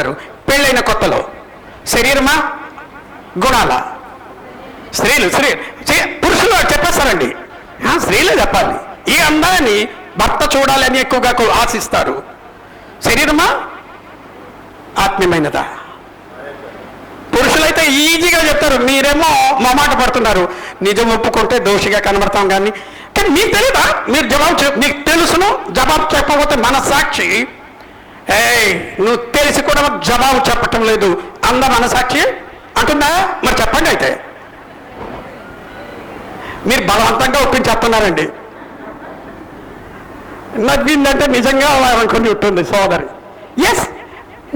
చెప్పారు పెళ్ళైన కొత్తలో? శరీరమా, గుణాల? స్త్రీలు పురుషులు చెప్పేస్తారండి, స్త్రీలే చెప్పాలి. ఈ అందాన్ని భర్త చూడాలని ఎక్కువగా ఆశిస్తారు. శరీరమా, ఆత్మీయమైనదా? పురుషులైతే ఈజీగా చెప్తారు, మీరేమో మొమాట పడుతున్నారు. నిజం ఒప్పుకుంటే దోషిగా కనబడతాం. కానీ మీకు తెలియదా? మీరు మీకు తెలుసును, జవాబు చెప్పకపోతే మనస్సాక్షి నువ్వు తెలిసి కూడా జవాబు చెప్పటం లేదు అంద మనసాక్షి అంటుందా? మరి చెప్పండి. అయితే మీరు బలవంతంగా ఒప్పించేస్తున్నారండి. నవ్విందంటే నిజంగా అనుకుని ఉంటుంది సోదరి. ఎస్,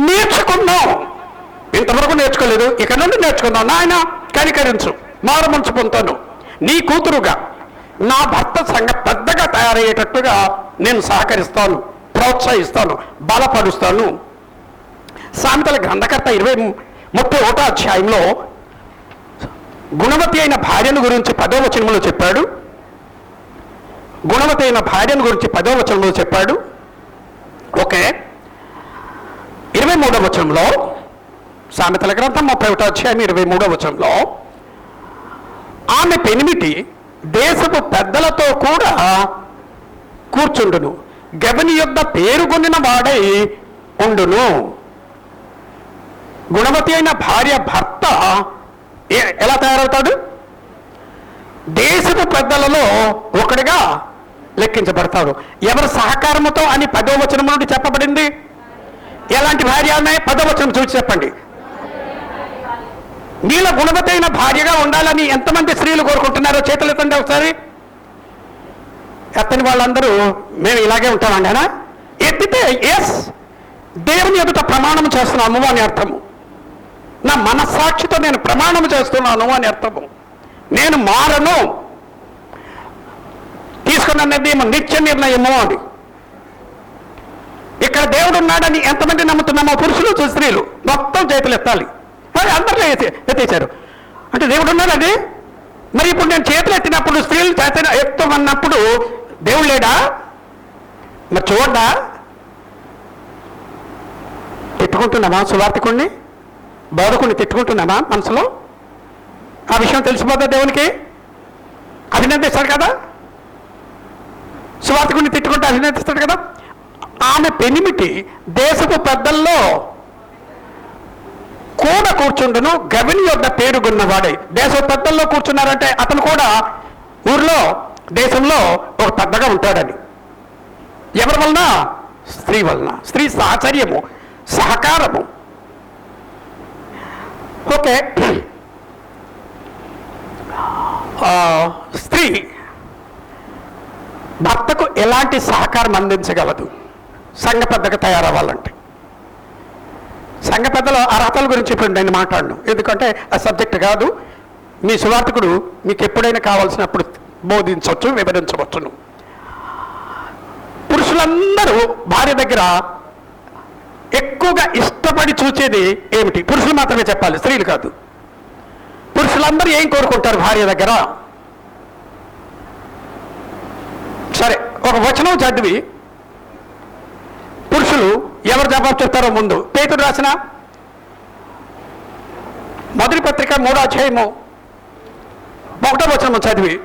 నేర్చుకున్నాం, ఇంతవరకు నేర్చుకోలేదు, ఇక నుండి నేర్చుకున్నాం. నాయన కనికరించు, మారు మనసు పొందుతాను, నీ కూతురుగా నా భర్త పెద్దగా తయారయ్యేటట్టుగా నేను సహకరిస్తాను, ప్రోత్సహిస్తాను, బలపరుస్తాను. సామెతల గ్రంథకర్త 31వ అధ్యాయంలో గుణవతి అయిన భార్యను గురించి 10వ వచనంలో చెప్పాడు. గుణవతి అయిన భార్యను గురించి 10వ వచనంలో చెప్పాడు. ఓకే, 23వ వచనంలో సామెతల గ్రంథం 31వ అధ్యాయం 23వ వచనంలో ఆమె పెనిమిటి దేశపు పెద్దలతో కూడా కూర్చుండును, గవని యొద్ద పేరుగొనిన వాడై ఉండును. గుణవతి అయిన భార్య భర్త ఎలా తయారవుతాడు? దేశపు పెద్దలలో ఒకటిగా లెక్కించబడతాడు. ఎవరి సహకారముతో అని 10వ వచనం నుండి చెప్పబడింది. ఎలాంటి భార్య ఉన్నాయి? 10వ వచనం చూసి చెప్పండి. నీలో గుణవతి అయిన భార్యగా ఉండాలని ఎంతమంది స్త్రీలు కోరుకుంటున్నారో చేతులు ఎత్తండి ఒకసారి. ఎత్తని వాళ్ళందరూ మేము ఇలాగే ఉంటామండి అనా? ఎత్తితే ఎస్, దేవుని ఎదుట ప్రమాణం చేస్తున్నాము అని అర్థము. నా మనస్సాక్షితో నేను ప్రమాణం చేస్తున్నాను అని అర్థము. నేను మారను, తీసుకున్న నిర్ణయం నిత్య నిర్ణయము అని. ఇక్కడ దేవుడు ఉన్నాడని ఎంతమంది నమ్ముతున్నామో పురుషులు స్త్రీలు మొత్తం చేతులు ఎత్తాలి. మరి అందరూ ఎత్తేసారు అంటే దేవుడు ఉన్నాడండి. మరి ఇప్పుడు నేను చేతులు ఎత్తినప్పుడు స్త్రీలు చేత ఎత్తమన్నప్పుడు దేవుడు లేడా? మరి చూడ్డా? తిట్టుకుంటున్నామా? సువార్తికుణ్ణి బోధకుణ్ణి తిట్టుకుంటున్నామా మనసులో? ఆ విషయం తెలిసిపోతా దేవునికి, అభినందిస్తాడు కదా. సువార్తికుణ్ణి తిట్టుకుంటే అభినందిస్తాడు కదా. ఆమె పెనిమిటి దేశపు పెద్దల్లో కూడా కూర్చుండును, గవిని యొద్ద పేరుగొన్నవాడై. దేశ పెద్దల్లో కూర్చున్నారంటే అతను కూడా ఊర్లో దేశంలో ఒక పెద్దగా ఉంటాడని. ఎవరి వలన? స్త్రీ వలన. స్త్రీ సాహచర్యము, సహకారము. ఓకే, స్త్రీ భర్తకు ఎలాంటి సహకారం అందించగలదు సంఘ పెద్దగా తయారవ్వాలంటే? సంఘ పెద్దల అర్హతల గురించి ఇప్పుడు నేను మాట్లాడను, ఎందుకంటే ఆ సబ్జెక్ట్ కాదు. మీ సువార్తికుడు మీకు ఎప్పుడైనా కావాల్సినప్పుడు బోధించవచ్చు, వివరించవచ్చును. పురుషులందరూ భార్య దగ్గర ఎక్కువగా ఇష్టపడి చూసేది ఏమిటి? పురుషులు మాత్రమే చెప్పాలి, స్త్రీలు కాదు. పురుషులందరూ ఏం కోరుకుంటారు భార్య దగ్గర? సరే, ఒక వచనం చదివి పురుషులు ఎవరు జవాబు చెప్తారో ముందు పేతురు రాసిన మొదటి పత్రిక 3వ అధ్యాయము 1వ వచనం చదివి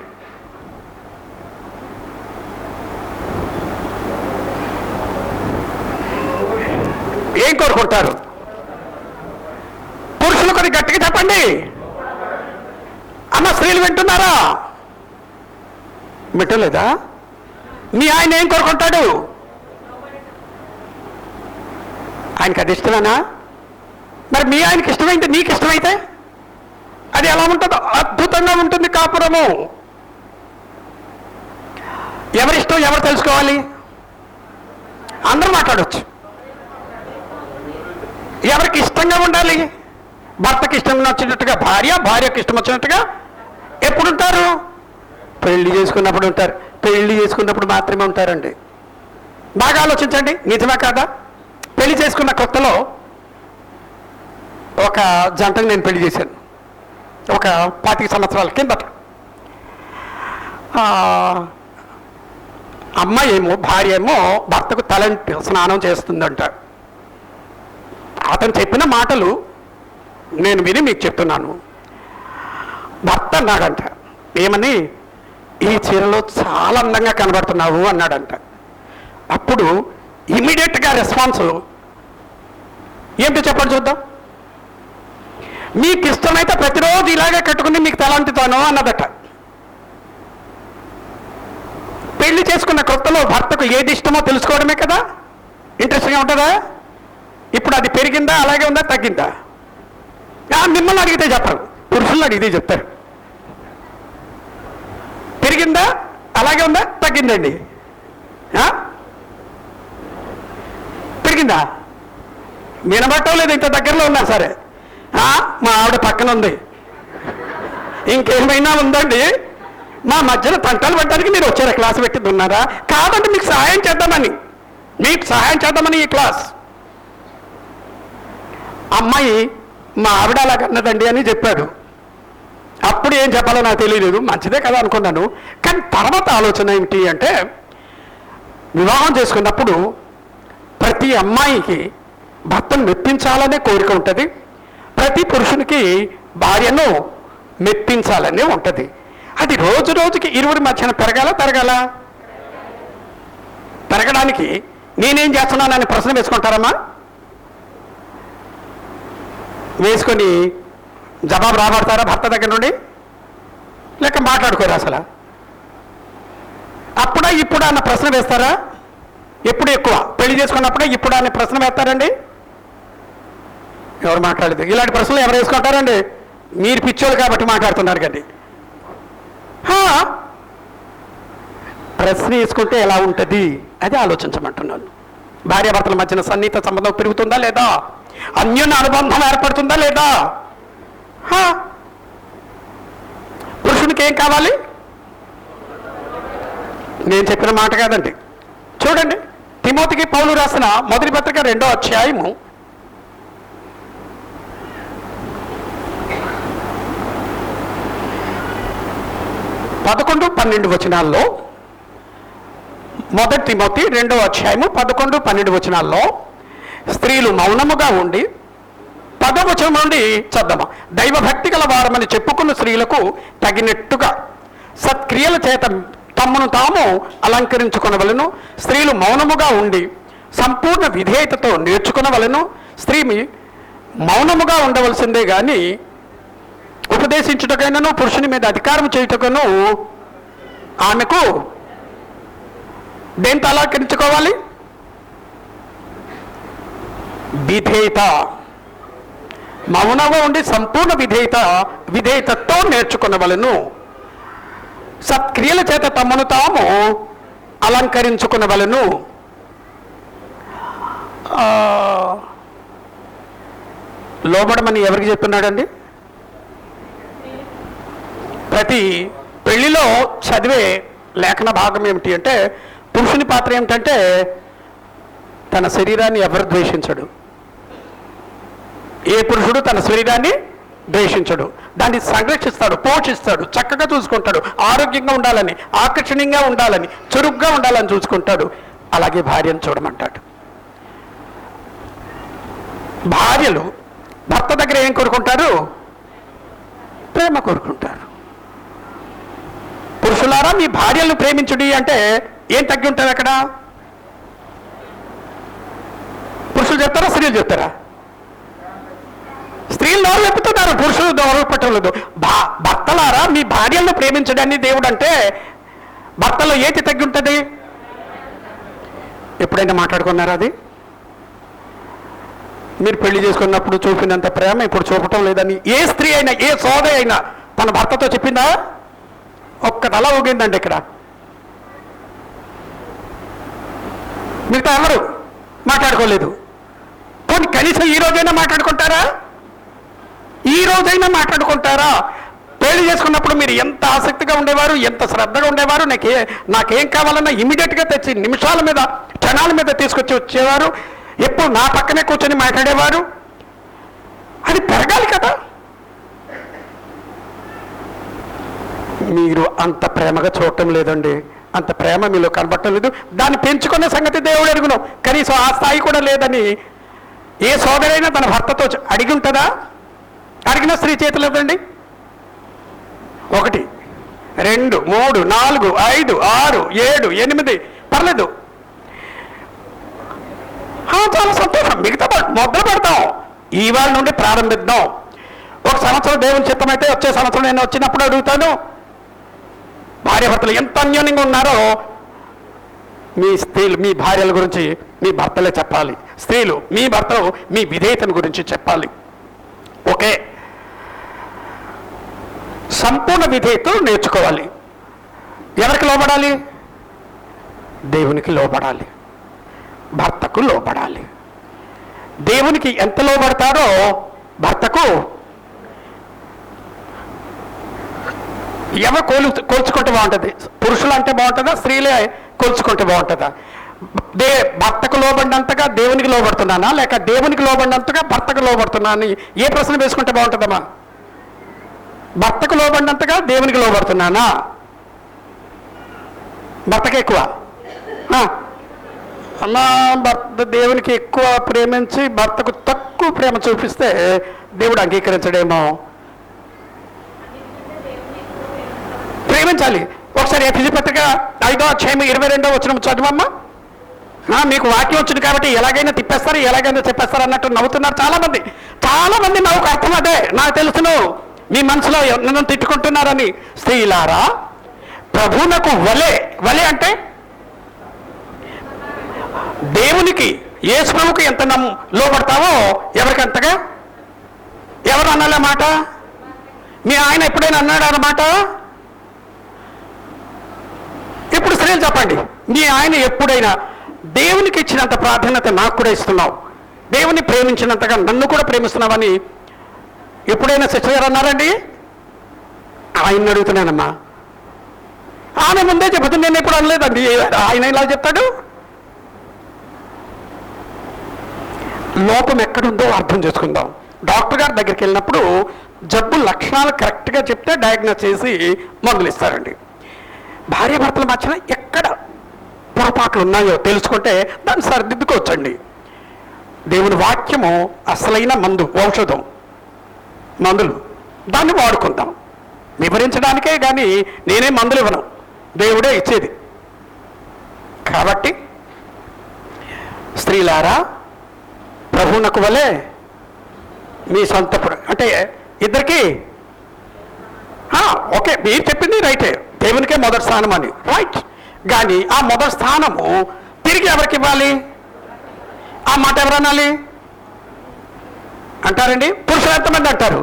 ఏం కోరుకుంటారు? పురుషులు కొద్ది గట్టిగా చెప్పండి అన్న. స్త్రీలు వింటున్నారా? వింటలేదా? మీ ఆయన ఏం కోరుకుంటాడు? ఆయనకి అది ఇష్టమేనా? మరి మీ ఆయనకి ఇష్టమైతే నీకు ఇష్టమైతే అది ఎలా ఉంటుందో? అద్భుతంగా ఉంటుంది కాపురము. ఎవరిష్టం ఎవరు తెలుసుకోవాలి? అందరూ మాట్లాడవచ్చు. ఎవరికి ఇష్టంగా ఉండాలి? భర్తకి ఇష్టం వచ్చినట్టుగా భార్య, భార్యకి ఇష్టం వచ్చినట్టుగా ఎప్పుడుంటారు? పెళ్లి చేసుకున్నప్పుడు ఉంటారు. పెళ్లి చేసుకున్నప్పుడు మాత్రమే ఉంటారండి. బాగా ఆలోచించండి, నిజమా కాదా? పెళ్లి చేసుకున్న కొత్తలో ఒక జంటను నేను పెళ్లి చేశాను, ఒక 25 సంవత్సరాల కిందట. అమ్మాయి ఏమో, భార్య ఏమో భర్తకు తలంటి స్నానం చేస్తుందంట. అతను చెప్పిన మాటలు నేను విని మీకు చెప్తున్నాను. భర్త అన్నాడంట, ఏమని, ఈ చీరలో చాలా అందంగా కనబడుతున్నావు అన్నాడంట. అప్పుడు ఇమీడియట్గా రెస్పాన్స్ ఏంటో చెప్పండి చూద్దాం. మీకు ఇష్టమైతే ప్రతిరోజు ఇలాగే కట్టుకుని మీకు తలంటుతాను అన్నదట. పెళ్లి చేసుకున్న కొత్తలో భర్తకు ఏది ఇష్టమో తెలుసుకోవడమే కదా, ఇంట్రెస్ట్గా ఉంటుందా? ఇప్పుడు అది పెరిగిందా, అలాగే ఉందా, తగ్గిందా? మిమ్మల్ని అడిగితే చెప్పరు, పురుషులను అడిగితే చెప్తారు. పెరిగిందా, అలాగే ఉందా, తగ్గిందండి? పెరిగిందా? వినబట్టం లేదు, ఇంత దగ్గరలో ఉన్నా సరే. మా ఆవిడ పక్కన ఉంది, ఇంకేమైనా ఉందండి? మా మధ్యలో తంటాలు పట్టడానికి మీరు వచ్చారా? క్లాస్ పెట్టి ఉన్నారా? కాదండి, మీకు సహాయం చేద్దామని, ఈ క్లాస్. అమ్మాయి మా ఆవిడ అలాగన్నదండి అని చెప్పాడు. అప్పుడు ఏం చెప్పాలో నాకు తెలియలేదు, మంచిదే కదా అనుకున్నాను. కానీ తర్వాత ఆలోచన ఏమిటి అంటే, వివాహం చేసుకున్నప్పుడు ప్రతి అమ్మాయికి భర్తను మెప్పించాలనే కోరిక ఉంటుంది, ప్రతి పురుషునికి భార్యను మెప్పించాలనే ఉంటుంది. అది రోజు రోజుకి ఇరువురి మధ్యన పెరగాల పెరగడానికి నేనేం చేస్తున్నానని ప్రశ్న వేసుకుంటారమ్మా? వేసుకొని జవాబు రాబడతారా భర్త దగ్గర నుండి? లేక మాట్లాడుకోరు అసలు? అప్పుడా ఇప్పుడా అన్న ప్రశ్న వేస్తారా? ఎప్పుడు ఎక్కువ? పెళ్లి చేసుకున్నప్పుడే ఇప్పుడు అనే ప్రశ్న వేస్తారండి? ఎవరు మాట్లాడలేదు. ఇలాంటి ప్రశ్నలు ఎవరు వేసుకుంటారండి? మీరు పిచ్చోళ్ళు కాబట్టి మాట్లాడుతున్నారు కండి. ప్రశ్న వేసుకుంటే ఎలా ఉంటుంది అది ఆలోచించమంటున్నాను. భార్యాభర్తల మధ్యన సన్నిహిత సంబంధం పెరుగుతుందా లేదా? అన్యోన్య అనుబంధం ఏర్పడుతుందా లేదా? పురుషునికి ఏం కావాలి? నేను చెప్పిన మాట కాదండి, చూడండి. తిమోతికి పౌలు రాసిన మొదటి పత్రిక 2వ అధ్యాయము 11-12 వచనాల్లో, మొదటి తిమోతి 2వ అధ్యాయము 11-12 వచనాల్లో, స్త్రీలు మౌనముగా ఉండి, 10వ వచనం నుండి చద్దమా, దైవభక్తి గల వారమని చెప్పుకున్న స్త్రీలకు తగినట్టుగా సత్క్రియల చేత తమ్మును తాము అలంకరించుకొనవలెను. స్త్రీలు మౌనముగా ఉండి సంపూర్ణ విధేయతతో నేర్చుకునవలెను. స్త్రీ మౌనముగా ఉండవలసిందే కానీ ఉపదేశించుటకైనను పురుషుని మీద అధికారం చేయుటకును ఆమెకు దేంతో అలంకరించుకోవాలి? విధేయత. మౌనంగా ఉండి సంపూర్ణ విధేయతతో నేర్చుకునవలెను. సత్క్రియల చేత తమను తాము అలంకరించుకునవలెను. లోబడమని ఎవరికి చెప్తున్నాడండి? ప్రతి పెళ్లిలో చదివే లేఖన భాగం ఏమిటి అంటే, పురుషుని పాత్ర ఏమిటంటే తన శరీరాన్ని ఎవరు ద్వేషించడు. ఏ పురుషుడు తన శరీరాన్ని ద్వేషించడు, దాన్ని సంరక్షిస్తాడు, పోషిస్తాడు, చక్కగా చూసుకుంటాడు, ఆరోగ్యంగా ఉండాలని, ఆకర్షణీయంగా ఉండాలని, చురుగ్గా ఉండాలని చూసుకుంటాడు. అలాగే భార్యను చూడమంటాడు. భార్యలు భర్త దగ్గర ఏం కోరుకుంటారు? ప్రేమ కోరుకుంటారు. పురుషులారా మీ భార్యలను ప్రేమించుడి అంటే ఏం తగ్గి ఉంటుంది అక్కడ? పురుషులు చెప్తారా, స్త్రీలు చెప్తారా? స్త్రీలు నోరు చెప్తున్నారు, పురుషులు నోరు పెట్టలేదు. భర్తలారా మీ భార్యలను ప్రేమించడాన్ని దేవుడు అంటే భర్తలో ఏది తగ్గి ఉంటుంది? ఎప్పుడైనా మాట్లాడుకున్నారా అది? మీరు పెళ్లి చేసుకున్నప్పుడు చూపినంత ప్రేమ ఇప్పుడు చూపటం లేదని ఏ స్త్రీ అయినా, ఏ సోదరి అయినా తన భర్తతో చెప్పిందా? ఒక్క తల ఊగిందండి ఇక్కడ. మిగతా ఎవరు మాట్లాడుకోలేదు. పోనీ కనీసం ఈ రోజైనా మాట్లాడుకుంటారా? పెళ్లి చేసుకున్నప్పుడు మీరు ఎంత ఆసక్తిగా ఉండేవారు, ఎంత శ్రద్ధగా ఉండేవారు. నాకేం కావాలన్నా ఇమీడియట్గా తెచ్చి నిమిషాల మీద, క్షణాల మీద తీసుకొచ్చి వచ్చేవారు. ఎప్పుడు నా పక్కనే కూర్చొని మాట్లాడేవారు. అది పెరగాలి కదా. మీరు అంత ప్రేమగా చూడటం లేదండి, అంత ప్రేమ మీలో కనబడటం లేదు. దాన్ని పెంచుకునే సంగతి దేవుడు ఎరుగును, కనీసం ఆ స్థాయి కూడా లేదని ఏ సోదరైనా తన భర్తతో అడిగి ఉంటుందా? అడిగిన స్త్రీ చేతులు ఇవ్వండి. 1 2 3 4 5 6 7 8 పర్లేదు, చాలా సంతోషం. మిగతా మొదలు పెడతాం, ఇవాళ నుండి ప్రారంభిద్దాం. 1 సంవత్సరం దేవుని చిత్తమైతే వచ్చే సంవత్సరం నేను వచ్చినప్పుడు అడుగుతాను, భార్యాభర్తలు ఎంత అన్యోన్యంగా ఉన్నారో మీ స్త్రీలు మీ భార్యల గురించి మీ భర్తలే చెప్పాలి, స్త్రీలు మీ భర్తలు మీ విధేయతను గురించి చెప్పాలి. ఓకే, సంపూర్ణ విధేయత నేర్చుకోవాలి. ఎవరికి లోబడాలి? దేవునికి లోబడాలి, భర్తకు లోబడాలి. దేవునికి ఎంత లోబడతారో భర్తకు ఎవరు కోల్చుకుంటే బాగుంటుంది? పురుషులు అంటే బాగుంటుందా, స్త్రీలే కోల్చుకుంటే బాగుంటుందా? భర్తకు లోబడినంతగా దేవునికి లోబడుతున్నానా, లేక దేవునికి లోబడినంతగా భర్తకు లోబడుతున్నా అని ఏ ప్రశ్న వేసుకుంటే బాగుంటుందమ్మా? భర్తకు లోబడినంతగా దేవునికి లోబడుతున్నానా? భర్తకి ఎక్కువ అలా భర్త దేవునికి ఎక్కువ ప్రేమించి భర్తకు తక్కువ ప్రేమ చూపిస్తే దేవుడు అంగీకరించడేమో. ప్రేమించాలి. ఒకసారి ఎఫెసీ పత్రిక 5వ అధ్యాయం 22వ వచనం చదవమ్మా. మీకు వాక్యం వచ్చింది కాబట్టి ఎలాగైనా తిప్పేస్తారు, ఎలాగైనా చెప్పేస్తారు అన్నట్టు నవ్వుతున్నారు చాలా మంది నవ్వుకు అర్థం అదే. నాకు తెలుసును మీ మనసులో నన్ను తిట్టుకుంటున్నారని. స్త్రీలారా ప్రభువునకు వలె అంటే దేవునికి యేసు ప్రభువుకి ఎంత లోబడతావో ఎవరికంతగా. ఎవరు అనాలే మాట? మీ ఆయన ఎప్పుడైనా అన్నాడు అన్నమాట? ఇప్పుడు స్త్రీలు చెప్పండి, మీ ఆయన ఎప్పుడైనా దేవునికి ఇచ్చినంత ప్రాధాన్యత నాకు కూడా ఇస్తున్నావు, దేవుని ప్రేమించినంతగా నన్ను కూడా ప్రేమిస్తున్నావని ఎప్పుడైనా సిస్టర్ గారు అన్నారండి? ఆయన్ని అడుగుతున్నానమ్మా. ఆయన ముందే చెబుతుంది, నేను ఎప్పుడు అనలేదండి. ఆయన ఇలా చెప్తాడు? లోపం ఎక్కడుందో అర్థం చేసుకుందాం. డాక్టర్ గారి దగ్గరికి వెళ్ళినప్పుడు జబ్బు లక్షణాలు కరెక్ట్గా చెప్తే డయాగ్నోస్ చేసి మందులు ఇస్తారండి. భార్యాభర్తల మధ్యన ఎక్కడ పొరపాట్లు ఉన్నాయో తెలుసుకుంటే దాన్ని సరిదిద్దుకోవచ్చండి. దేవుని వాక్యము అసలైన ఔషధం, మందులు, దాన్ని వాడుకుందాం. వివరించడానికే కానీ నేనే మందులు ఇవ్వను, దేవుడే ఇచ్చేది. కాబట్టి స్త్రీలారా ప్రభువునకు వలె మీ సొంత అంటే ఇద్దరికి ఓకే, మీరు చెప్పింది రైటే, దేవునికే మొదటి స్థానం అని రైట్. కానీ ఆ మొదటి స్థానము తిరిగి ఎవరికి ఇవ్వాలి? ఆ మాట ఎవరనాలి అంటారండి? పురుషులు ఎంతమంది అంటారు?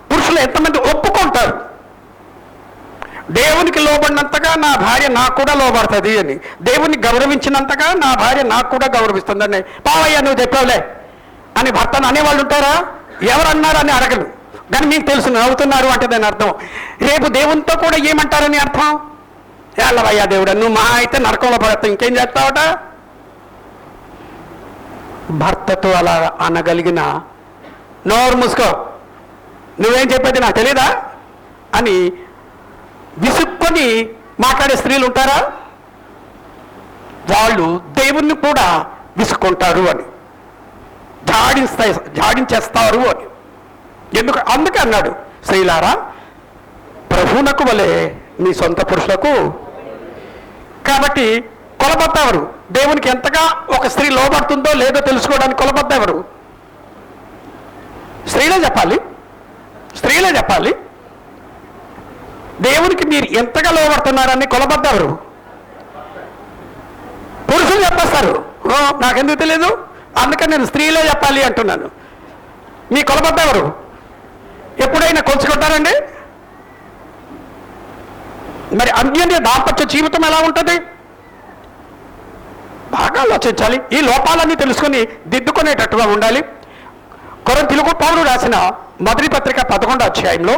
పురుషులు ఎంతమంది ఒప్పుకుంటారు దేవునికి లోబడినంతగా నా భార్య నాకు కూడా లోబడుతుంది అని, దేవుని గౌరవించినంతగా నా భార్య నాకు కూడా గౌరవిస్తుందని? పావయ్య నువ్వు చెప్పావులే అని భర్తను అనేవాళ్ళు ఉంటారా? ఎవరన్నారు అని అడగను. కానీ మీకు తెలుసు నవ్వుతున్నారు అంటే దాని అర్థం రేపు దేవునితో కూడా ఏమంటారని అర్థం. ఎల్లవయ్యా దేవుడా, నువ్వు మా అయితే నరకంలో పడతావు, ఇంకేం చేస్తావట? భర్తతో అలా అనగలిగిన నోరు మూసుకో, నువ్వేం చెప్పేది నాకు తెలీదా అని విసుక్కొని మాట్లాడే స్త్రీలు ఉంటారా? వాళ్ళు దేవుణ్ణి కూడా విసుక్కుంటారు అని, జాడించేస్తారు అని. అందుకే అన్నాడు, స్త్రీలారా ప్రభువునకు వలె మీ సొంత పురుషులకు. కాబట్టి కొలబద్ద ఎవరు? దేవునికి ఎంతగా ఒక స్త్రీ లోబడుతుందో లేదో తెలుసుకోవడానికి కొలబద్ద ఎవరు? స్త్రీలే చెప్పాలి. దేవునికి మీరు ఎంతగా లోబడుతున్నారని కొలబద్ద ఎవరు? పురుషులు చెప్పేస్తారు. నాకెందుకు తెలియదు, అందుకని నేను స్త్రీలే చెప్పాలి అంటున్నాను. మీ కొలబద్ద ఎవరు? ఎప్పుడైనా కొలుచుకుంటారండి? మరి అన్యోన్య దాంపత్య జీవితం ఎలా ఉంటుంది? బాగా ఆలోచించాలి. ఈ లోపాలన్నీ తెలుసుకొని దిద్దుకునేటట్టుగా ఉండాలి. కొరింథీయులకు పౌలు రాసిన మొదటి పత్రిక 11వ అధ్యాయంలో,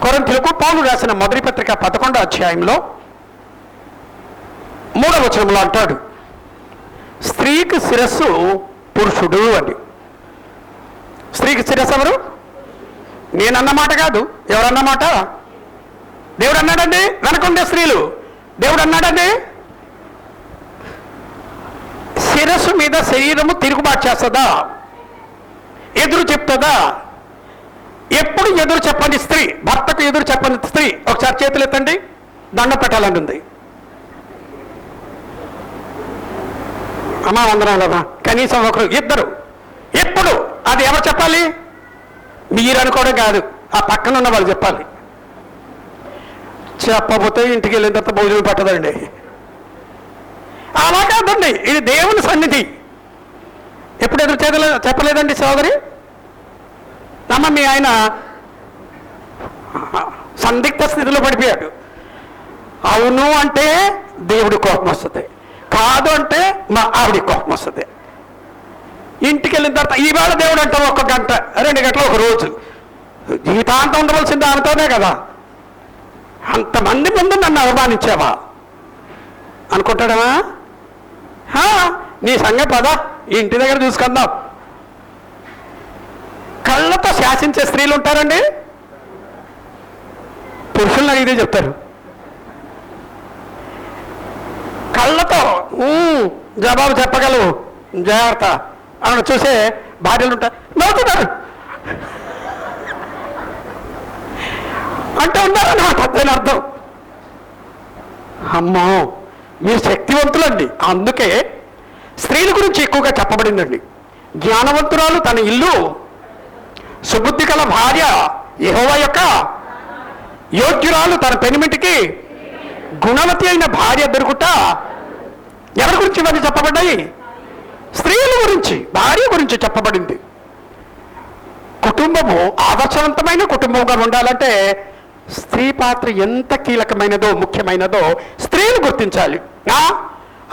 కొరింథీయులకు పౌలు రాసిన మొదటి పత్రిక 11వ అధ్యాయంలో 3వ వచనంలో అంటాడు, స్త్రీకి శిరస్సు పురుషుడు అని. స్త్రీకి శిరస్సు ఎవరు? నేనన్నమాట కాదు, ఎవరన్నమాట? దేవుడు అన్నాడండి. వెనకుండే స్త్రీలు దేవుడు అన్నాడండి. శిరస్సు మీద శరీరము తిరుగుబాటు చేస్తుందా? ఎదురు చెప్తుందా? ఎప్పుడు ఎదురు చెప్పని స్త్రీ, భర్తకు ఎదురు చెప్పని స్త్రీ ఒకసారి చేతులు ఎత్తండి. దండ పెట్టాలని ఉంది. అమ్మా వందనాలమ్మా. కనీసం ఒకరు ఇద్దరు ఎప్పుడు అది ఎవరు చెప్పాలి? మీరు అనుకోవడం కాదు, ఆ పక్కన ఉన్న వాళ్ళు చెప్పాలి. చెప్పకపోతే ఇంటికి వెళ్ళిన తర్వాత భోజనం పట్టదండి. అలా కాదండి, ఇది దేవుని సన్నిధి. ఎప్పుడు ఎదురు చెప్పలేదండి సోదరి? అమ్మ మీ ఆయన సందిగ్ధ స్థితిలో పడిపోయాడు. అవును అంటే దేవుడి కోపం వస్తుంది, కాదు అంటే మా ఆవిడ కోపం వస్తుంది. ఇంటికి వెళ్ళిన తర్వాత ఈవేళ దేవుడు అంటే 1 గంట 2 గంటలు ఒక రోజు, జీవితాంతం ఉండవలసింది ఆమెతోనే కదా. అంతమంది ముందు నన్ను అవమానించావా అనుకుంటాడమా? నీ సంగతి పదా, ఇంటి దగ్గర చూసుకుందాం. కళ్ళతో శాసించే స్త్రీలు ఉంటారండి. పురుషులను అడిగితే చెప్తారు. కళ్ళతో జవాబు చెప్పగలవు, జాగ్రత్త అని చూసే భార్యలు ఉంటారు. నవ్వుతున్నారు అంటే ఉన్నారన్నమాట. దాని అర్థం అమ్మో మీరు శక్తివంతులండి. అందుకే స్త్రీల గురించి ఎక్కువగా చెప్పబడిందండి. జ్ఞానవంతురాలు తన ఇల్లు, సుబుద్ధి గల భార్య యెహోవా యొక్క యోగ్యురాలు తన పెనిమిటికి గుణవతి అయిన భార్య దొరుకుట. ఎవరి గురించి ఇవన్నీ చెప్పబడ్డాయి? స్త్రీల గురించి, భార్య గురించి చెప్పబడింది. కుటుంబము ఆదర్శవంతమైన కుటుంబంగా ఉండాలంటే స్త్రీ పాత్ర ఎంత కీలకమైనదో ముఖ్యమైనదో స్త్రీలు గుర్తించాలి.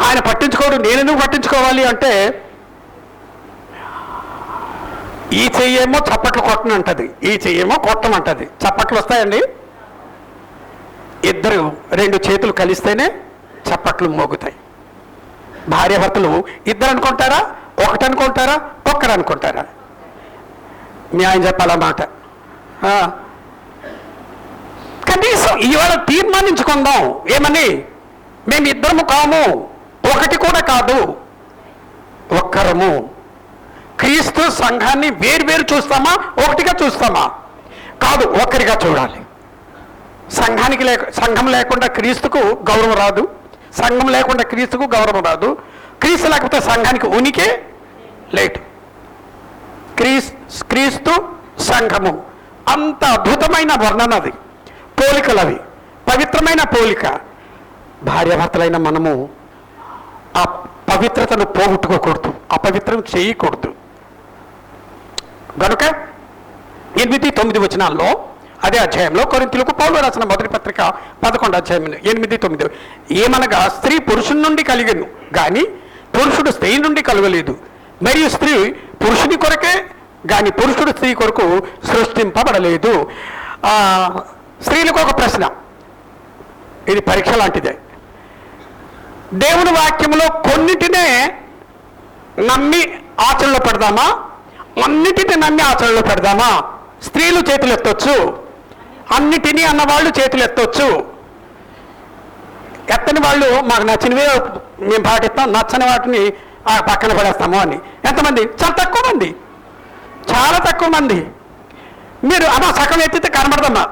ఆయన పట్టించుకోడు, నేనెందుకు పట్టించుకోవాలి అంటే ఈ చెయ్యేమో చప్పట్లు కొట్టనంటది, ఈ చెయ్యేమో కొట్టమంటది. చప్పట్లు వస్తాయండి? ఇద్దరు 2 చేతులు కలిస్తేనే చప్పట్లు మోగుతాయి. భార్యాభర్తలు ఇద్దరు అనుకుంటారా, ఒకటి అనుకుంటారా, ఒక్కరు అనుకుంటారా? మీ ఆయన చెప్పాలన్నమాట. కనీసం ఇవాళ తీర్మానించుకుందాం. ఏమని? మేము ఇద్దరము కాము, ఒకటి కూడా కాదు, ఒక్కరము. క్రీస్తు సంఘాన్ని వేరు చూస్తామా, ఒకటిగా చూస్తామా? కాదు, ఒక్కరిగా చూడాలి. సంఘం లేకుండా క్రీస్తుకు గౌరవం రాదు, సంఘం లేకుండా క్రీస్తుకు గౌరవం రాదు, క్రీస్తు లేకపోతే సంఘానికి ఉనికి లేదు. క్రీస్తు సంఘము అంత అద్భుతమైన వర్ణన, అది పోలికలు, అవి పవిత్రమైన పోలిక. భార్యాభర్తలైన మనము ఆ పవిత్రతను పోగొట్టుకోకూడదు, అపవిత్రం చేయకూడదు. కనుక 8-9 వచనాల్లో అదే అధ్యాయంలో కొరింథీయులకు పౌలు రాసిన మొదటి పత్రిక 11వ అధ్యాయం 8-9 ఏమనగా స్త్రీ పురుషుని నుండి కలిగను కానీ పురుషుడు స్త్రీ నుండి కలగలేదు, మరియు స్త్రీ పురుషుని కొరకే కానీ పురుషుడు స్త్రీ కొరకు సృష్టింపబడలేదు. స్త్రీలకు ఒక ప్రశ్న, ఇది పరీక్ష లాంటిదే. దేవుని వాక్యంలో కొన్నిటినే నమ్మి ఆచరణలో పెడదామా, అన్నిటిని నమ్మి ఆచరణలో పెడదామా? స్త్రీలు చేతులు ఎత్తొచ్చు, అన్నిటినీ అన్నవాళ్ళు చేతులు ఎత్తొచ్చు. ఎత్తని వాళ్ళు మాకు నచ్చినవే మేము పాటిస్తాం, నచ్చని వాటిని పక్కన పడేస్తాము అని. ఎంతమంది? చాలా తక్కువ మంది, చాలా తక్కువ మంది. మీరు అమ్మా సగం ఎత్తితే కనబడదమ్మా,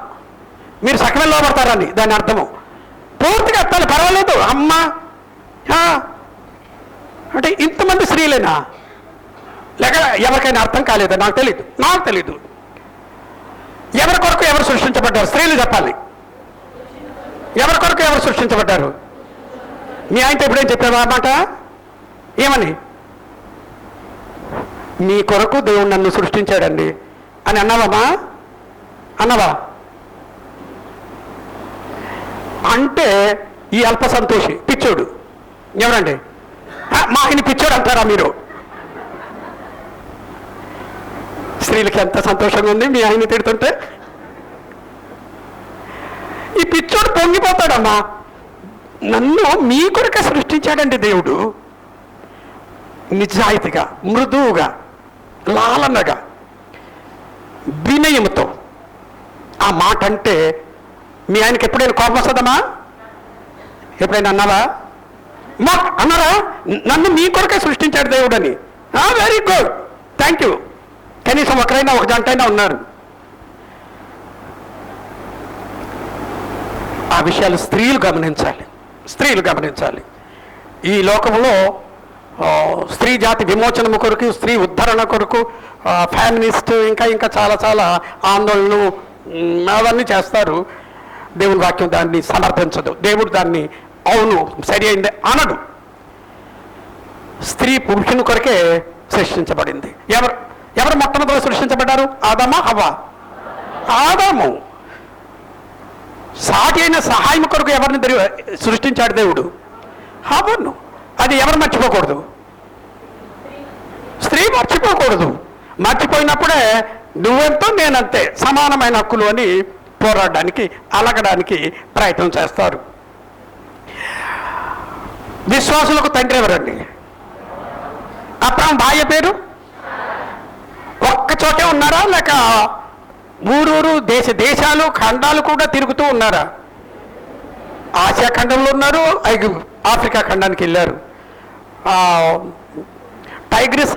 మీరు సగమే లోపడతారని దాని అర్థము. పూర్తిగా ఎత్తాలి, పర్వాలేదు అమ్మా అంటే ఇంతమంది స్త్రీలేనా? లేక ఎవరికైనా అర్థం కాలేదా? నాకు తెలీదు. ఎవరి కొరకు ఎవరు సృష్టించబడ్డారు? స్త్రీలు చెప్పాలి. ఎవరి కొరకు ఎవరు సృష్టించబడ్డారు? మీ ఆయనతో ఎప్పుడేం చెప్పావా అన్నమాట? ఏమని? మీ కొరకు దేవుడు నన్ను సృష్టించాడండి అని అన్నావమ్మా? అన్నావా? అంటే ఈ అల్ప సంతోషి పిచ్చోడు ఎవరండి? మా ఆయన పిచ్చోడు అంటారా మీరు? స్త్రీలకి ఎంత సంతోషంగా ఉంది మీ ఆయన తిడుతుంటే. ఈ పిచ్చోడు పొంగిపోతాడమ్మా. నన్ను మీ కొరకే సృష్టించాడండి దేవుడు. నిజాయితీగా, మృదువుగా, లాలనగా, వినయముతో ఆ మాట అంటే మీ ఆయనకి ఎప్పుడైనా కోపం వస్తుందమ్మా? ఎప్పుడైనా అన్నావా? మా అన్నారా, నన్ను మీ కొరకే సృష్టించాడు దేవుడని. Very good, thank you. కనీసం ఒకరైనా ఒక జంట అయినా ఉన్నారు. ఆ విషయాలు స్త్రీలు గమనించాలి, స్త్రీలు గమనించాలి. ఈ లోకంలో స్త్రీ జాతి విమోచనము కొరకు, స్త్రీ ఉద్ధరణ కొరకు ఫ్యామినిస్ట్ ఇంకా ఇంకా చాలా చాలా ఆందోళనలు అవన్నీ చేస్తారు. దేవుని వాక్యం దాన్ని సమర్థించదు. దేవుడు దాన్ని అవును సరి అయింది అనడు. స్త్రీ పురుషుని కొరకే సృష్టించబడింది. ఎవరు మొట్టమొదటిలో సృష్టించబడ్డారు? ఆదామా హవ్వ? ఆదాము. సాటి అయిన సహాయం కొరకు ఎవరిని సృష్టించాడు దేవుడు? హవ్వను. అది ఎవరు మర్చిపోకూడదు? స్త్రీ మర్చిపోకూడదు. మర్చిపోయినప్పుడే నువ్వెంతో నేనంతే సమానమైన హక్కులు అని పోరాడడానికి, అలగడానికి ప్రయత్నం చేస్తారు. విశ్వాసులకు తండ్రి ఎవరండి? అబ్రాహాము భార్య పేరు? ఒక్క చోటే ఉన్నారా, లేక ఊరూరు దేశాలు ఖండాలు కూడా తిరుగుతూ ఉన్నారా? ఆసియా ఖండంలో ఉన్నారు, ఆఫ్రికా ఖండానికి వెళ్ళారు. టైగ్రిస్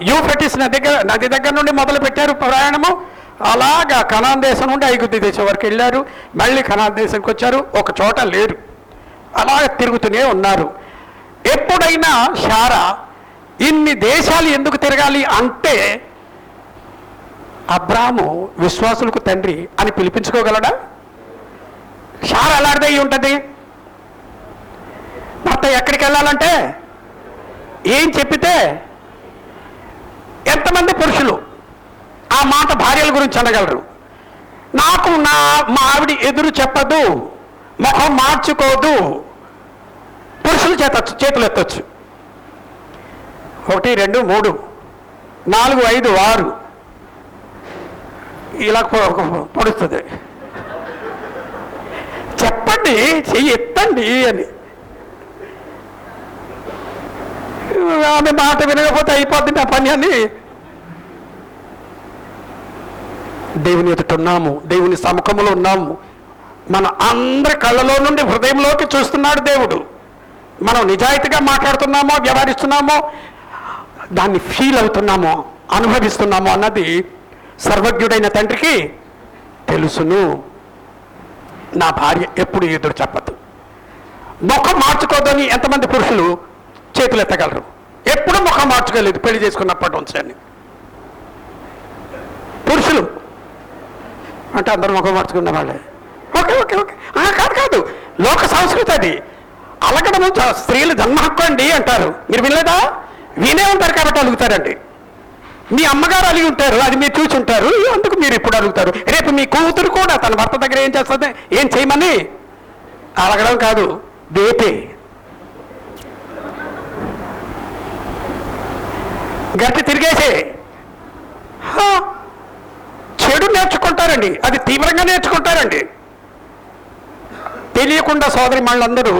యూఫ్రటిస్ నది దగ్గర నుండి మొదలు పెట్టారు ప్రయాణము. అలాగా కనాన్ దేశం నుండి ఐగుప్తు దేశం వరకు వెళ్ళారు. మళ్ళీ కనాన్ దేశానికి వచ్చారు. ఒక చోట లేరు, అలాగ తిరుగుతూనే ఉన్నారు. ఎప్పుడైనా శారా ఇన్ని దేశాలు ఎందుకు తిరగాలి అంటే అబ్రాహాము విశ్వాసులకు తండ్రి అని పిలిపించుకోగలడా? శారా ఎలాంటిదై ఉంటుంది? భర్త ఎక్కడికి వెళ్ళాలంటే ఏం చెప్పితే ఎంతమంది పురుషులు ఆ మాట భార్యల గురించి అనగలరు? నాకు మా ఆవిడ ఎదురు చెప్పదు, ముఖం మార్చుకోదు. పురుషులు చేతులు ఎత్తచ్చు. 1 2 3 4 5 6 ఇలా పొడుస్తుంది. చెప్పండి, చెయ్యి ఎత్తండి అని. ఆమె మాట వినకపోతే అయిపోద్ది నా పని అని. దేవుని ఎదుట ఉన్నాము, దేవుని సముఖంలో ఉన్నాము. మన అందరి కళ్ళలో నుండి హృదయంలోకి చూస్తున్నాడు దేవుడు. మనం నిజాయితీగా మాట్లాడుతున్నామో, వ్యవహరిస్తున్నామో, దాన్ని ఫీల్ అవుతున్నామో, అనుభవిస్తున్నామో అన్నది సర్వజ్ఞుడైన తండ్రికి తెలుసును. నా భార్య ఎప్పుడు ఎదురు చెప్పదు, ముఖం మార్చుకోదని ఎంతమంది పురుషులు చేతులు ఎత్తగలరు? ఎప్పుడు ముఖం మార్చుకోలేదు పెళ్లి చేసుకున్నప్పటి నుంచి అని. పురుషులు అంటే అందరూ ముఖం మార్చుకున్న వాళ్ళే. ఓకే ఓకే ఓకే కాదు, లోక సంస్కృతి అది. అలగడము స్త్రీలు జన్మ హక్కు అండి అంటారు. మీరు వినలేదా? వినే ఉంటారు కాబట్టి అలుగుతారండి. మీ అమ్మగారు అలిగి ఉంటారు, అది మీరు చూసి ఉంటారు, అందుకు మీరు ఇప్పుడు అడుగుతారు. రేపు మీ కూతురు కూడా తన భర్త దగ్గర ఏం చేస్తుంది, ఏం చేయమని అలగడం కాదు, వేపే గట్టి తిరిగేసే. చెడు నేర్చుకుంటారండి, అది తీవ్రంగా నేర్చుకుంటారండి. తెలియకుండా సోదరి మళ్ళందరూ